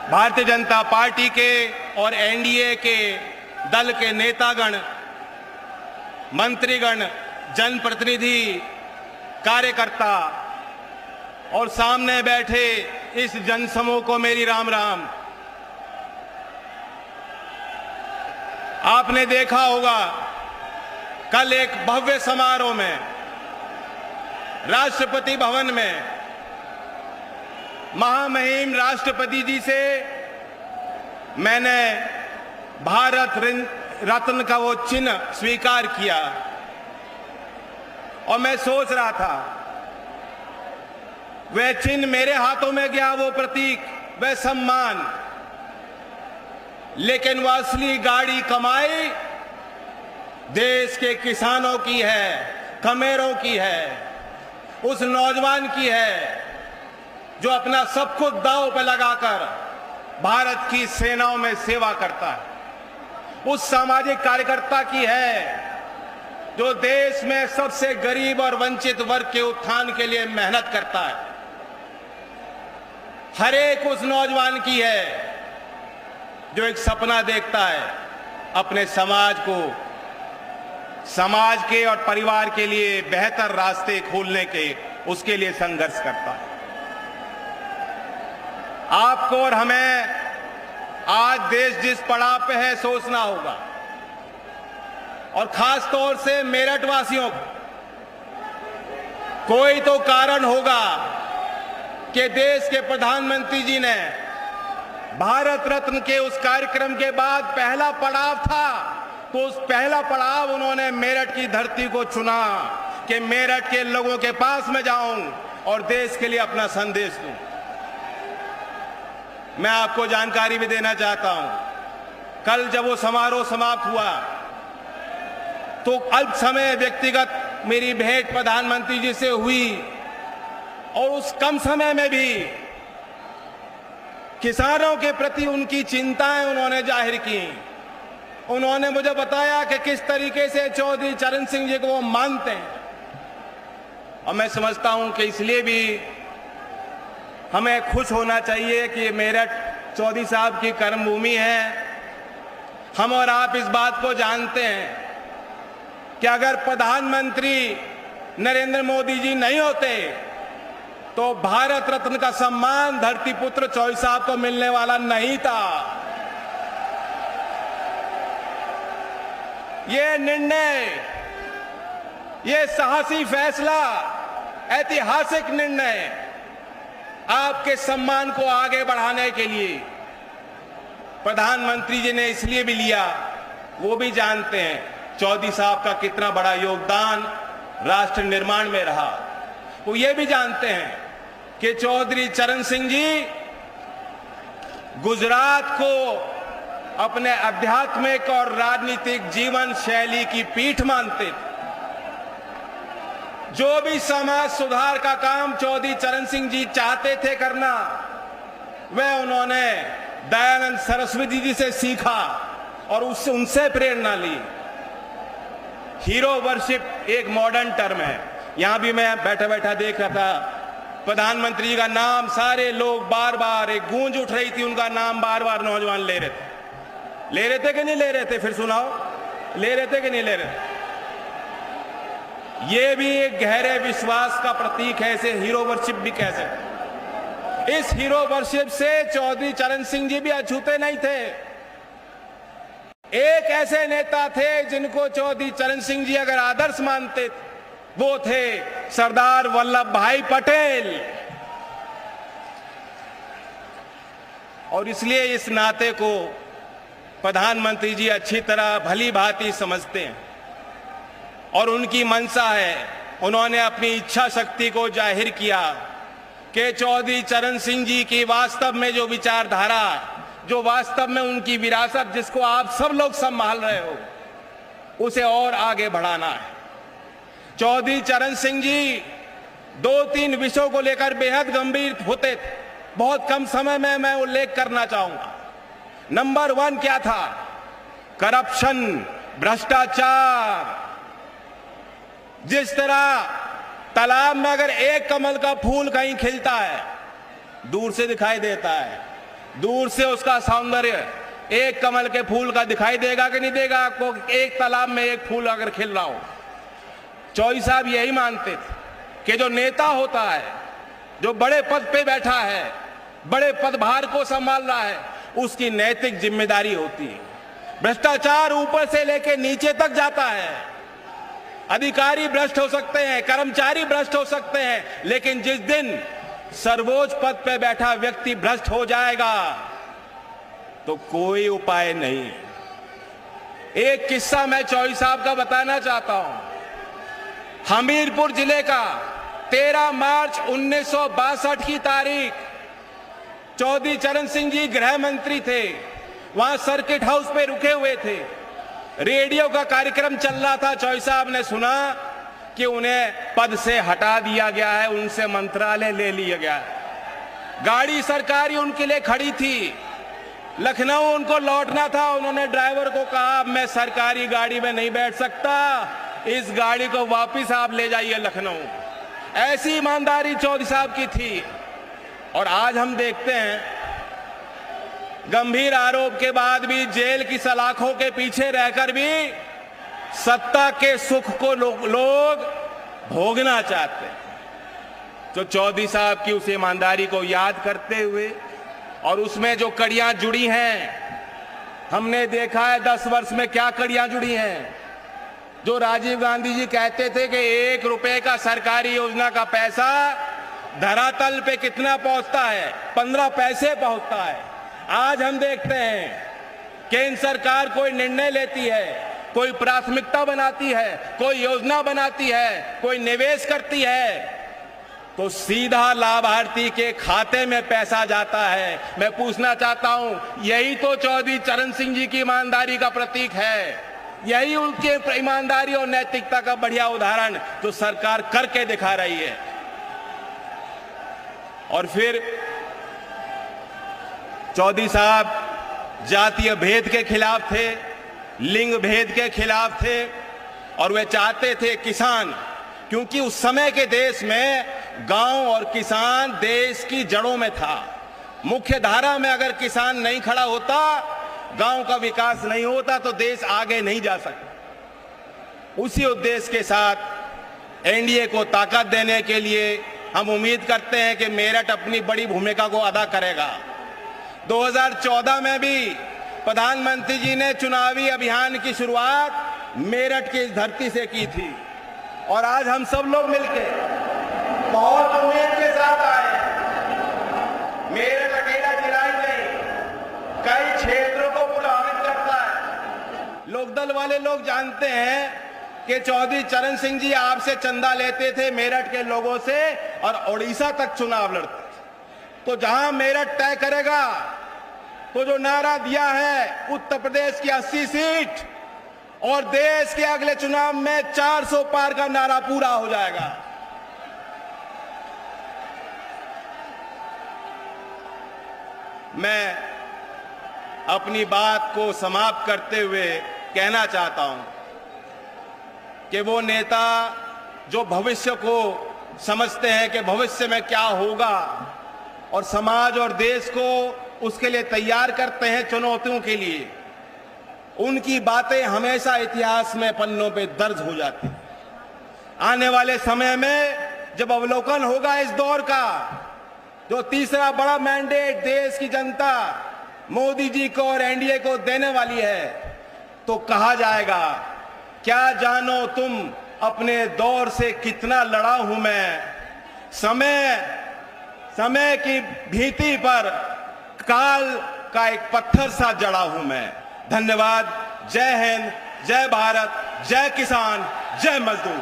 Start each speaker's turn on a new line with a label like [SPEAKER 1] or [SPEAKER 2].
[SPEAKER 1] Bharatiya Janata party के और NDA के दल के नेतागण, मंत्रीगण, जनप्रतिनिधि, कार्यकर्ता और सामने बैठे इस जनसमूह को मेरी राम राम। आपने देखा होगा कल एक भव्य समारोह में राष्ट्रपति भवन में महामहिम राष्ट्रपति जी से मैंने भारत रत्न का वो चिन्ह स्वीकार किया और मैं सोच रहा था वह चिन्ह मेरे हाथों में गया, वो प्रतीक, वह सम्मान, लेकिन वह असली गाड़ी कमाई देश के किसानों की है, खमेरों की है, उस नौजवान की है जो अपना सब कुछ दांव पर लगाकर भारत की सेनाओं में सेवा करता है, उस सामाजिक कार्यकर्ता की है जो देश में सबसे गरीब और वंचित वर्ग के उत्थान के लिए मेहनत करता है, हर एक उस नौजवान की है जो एक सपना देखता है अपने समाज को, समाज के और परिवार के लिए बेहतर रास्ते खोलने के, उसके लिए संघर्ष करता है। आपको और हमें आज देश जिस पड़ाव पे है सोचना होगा, और खास तौर से मेरठ वासियों को कोई तो कारण होगा कि देश के प्रधानमंत्री जी ने भारत रत्न के उस कार्यक्रम के बाद पहला पड़ाव था, तो उस पहला पड़ाव उन्होंने मेरठ की धरती को चुना कि मेरठ के लोगों के पास में जाऊं और देश के लिए अपना संदेश दूं। मैं आपको जानकारी भी देना चाहता हूं, कल जब वो समारोह समाप्त हुआ तो अल्प समय व्यक्तिगत मेरी भेंट प्रधानमंत्री जी से हुई और उस कम समय में भी किसानों के प्रति उनकी चिंताएं उन्होंने जाहिर की। उन्होंने मुझे बताया कि किस तरीके से चौधरी चरण सिंह जी को वो मानते हैं, और मैं समझता हूं कि इसलिए भी हमें खुश होना चाहिए कि मेरठ चौधरी साहब की कर्मभूमि है। हम और आप इस बात को जानते हैं कि अगर प्रधानमंत्री नरेंद्र मोदी जी नहीं होते तो भारत रत्न का सम्मान धरती पुत्र चौधरी साहब को मिलने वाला नहीं था। ये निर्णय, ये साहसी फैसला, ऐतिहासिक निर्णय आपके सम्मान को आगे बढ़ाने के लिए प्रधानमंत्री जी ने इसलिए भी लिया, वो भी जानते हैं चौधरी साहब का कितना बड़ा योगदान राष्ट्र निर्माण में रहा। वो ये भी जानते हैं कि चौधरी चरण सिंह जी गुजरात को अपने आध्यात्मिक और राजनीतिक जीवन शैली की पीठ मानते थे। जो भी समाज सुधार का काम चौधरी चरण सिंह जी चाहते थे करना, वह उन्होंने दयानंद सरस्वती जी से सीखा और उससे उनसे प्रेरणा ली। हीरो वर्शिप एक मॉडर्न टर्म है। यहां भी मैं बैठा बैठा देख रहा था, प्रधानमंत्री का नाम सारे लोग बार बार, एक गूंज उठ रही थी, उनका नाम बार बार नौजवान ले रहे थे कि नहीं ले रहे थे? फिर सुनाओ, ले रहे थे कि नहीं ले रहे थे? ये भी एक गहरे विश्वास का प्रतीक है, इसे हीरो वर्शिप भी कह सकते। इस हीरो वर्शिप से चौधरी चरण सिंह जी भी अछूते नहीं थे। एक ऐसे नेता थे जिनको चौधरी चरण सिंह जी अगर आदर्श मानते, वो थे सरदार वल्लभ भाई पटेल। और इसलिए इस नाते को प्रधानमंत्री जी अच्छी तरह भली भांति समझते हैं और उनकी मंशा है, उन्होंने अपनी इच्छा शक्ति को जाहिर किया कि चौधरी चरण सिंह जी की वास्तव में जो विचारधारा, जो वास्तव में उनकी विरासत जिसको आप सब लोग संभाल रहे हो, उसे और आगे बढ़ाना है। चौधरी चरण सिंह जी 2-3 विषयों को लेकर बेहद गंभीर होते थे। बहुत कम समय में मैं उल्लेख करना चाहूंगा। नंबर 1 क्या था? करप्शन, भ्रष्टाचार। जिस तरह तालाब में अगर एक कमल का फूल कहीं खिलता है, दूर से दिखाई देता है, दूर से उसका सौंदर्य एक कमल के फूल का दिखाई देगा कि नहीं देगा आपको? एक तालाब में एक फूल अगर खिल रहा हो। चौधरी साहब यही मानते थे कि जो नेता होता है, जो बड़े पद पे बैठा है, बड़े पदभार को संभाल रहा है, उसकी नैतिक जिम्मेदारी होती है। भ्रष्टाचार ऊपर से लेकर नीचे तक जाता है। अधिकारी भ्रष्ट हो सकते हैं, कर्मचारी भ्रष्ट हो सकते हैं, लेकिन जिस दिन सर्वोच्च पद पे बैठा व्यक्ति भ्रष्ट हो जाएगा तो कोई उपाय नहीं। एक किस्सा मैं चौधरी साहब का बताना चाहता हूं। हमीरपुर जिले का 13 मार्च 1962 की तारीख, चौधरी चरण सिंह जी गृह मंत्री थे। वहां सर्किट हाउस पे रुके हुए थे। रेडियो का कार्यक्रम चल रहा था। चौधरी साहब ने सुना कि उन्हें पद से हटा दिया गया है, उनसे मंत्रालय ले लिया गया है। गाड़ी सरकारी उनके लिए खड़ी थी। लखनऊ उनको लौटना था। उन्होंने ड्राइवर को कहा, मैं सरकारी गाड़ी में नहीं बैठ सकता, इस गाड़ी को वापस आप ले जाइए लखनऊ। ऐसी ईमानदारी चौधरी साहब की थी। और आज हम देखते हैं गंभीर आरोप के बाद भी जेल की सलाखों के पीछे रहकर भी सत्ता के सुख को लोग भोगना चाहते हैं। तो चौधरी साहब की उस ईमानदारी को याद करते हुए और उसमें जो कड़ियां जुड़ी हैं, हमने देखा है 10 वर्ष में क्या कड़ियां जुड़ी हैं। जो राजीव गांधी जी कहते थे कि 1 रुपए का सरकारी योजना का पैसा धरातल पे कितना पहुंचता है, 15 पैसे पहुंचता है। आज हम देखते हैं केंद्र सरकार कोई निर्णय लेती है, कोई प्राथमिकता बनाती है, कोई योजना बनाती है, कोई निवेश करती है, तो सीधा लाभार्थी के खाते में पैसा जाता है। मैं पूछना चाहता हूं, यही तो चौधरी चरण सिंह जी की ईमानदारी का प्रतीक है। यही उनके ईमानदारी और नैतिकता का बढ़िया उदाहरण जो सरकार करके दिखा रही है। और फिर चौधरी साहब जातीय भेद के खिलाफ थे, लिंग भेद के खिलाफ थे, और वे चाहते थे किसान, क्योंकि उस समय के देश में गांव और किसान देश की जड़ों में था। मुख्य धारा में अगर किसान नहीं खड़ा होता, गांव का विकास नहीं होता, तो देश आगे नहीं जा सकता। उसी उद्देश्य के साथ एनडीए को ताकत देने के लिए हम उम्मीद करते हैं कि मेरठ अपनी बड़ी भूमिका को अदा करेगा। 2014 में भी प्रधानमंत्री जी ने चुनावी अभियान की शुरुआत मेरठ की इस धरती से की थी, और आज हम सब लोग मिलकर बहुत उम्मीद के साथ आए। मेरठ अकेला जिला ही नहीं, कई क्षेत्रों को प्रभावित करता है। लोकदल वाले लोग जानते हैं कि चौधरी चरण सिंह जी आपसे चंदा लेते थे मेरठ के लोगों से, और ओडिशा तक चुनाव लड़ते। तो जहां मेरठ तय करेगा, तो जो नारा दिया है उत्तर प्रदेश की 80 सीट और देश के अगले चुनाव में 400 पार का नारा पूरा हो जाएगा। मैं अपनी बात को समाप्त करते हुए कहना चाहता हूं कि वो नेता जो भविष्य को समझते हैं कि भविष्य में क्या होगा और समाज और देश को उसके लिए तैयार करते हैं चुनौतियों के लिए, उनकी बातें हमेशा इतिहास में पन्नों पे दर्ज हो जाती हैं। आने वाले समय में जब अवलोकन होगा इस दौर का, जो तीसरा बड़ा मैंडेट देश की जनता मोदी जी को और एनडीए को देने वाली है, तो कहा जाएगा, क्या जानो तुम अपने दौर से कितना लड़ा हूं मैं, समय की भीति पर काल का एक पत्थर सा जड़ा हूं मैं। धन्यवाद। जय हिंद, जय भारत, जय किसान, जय मजदूर।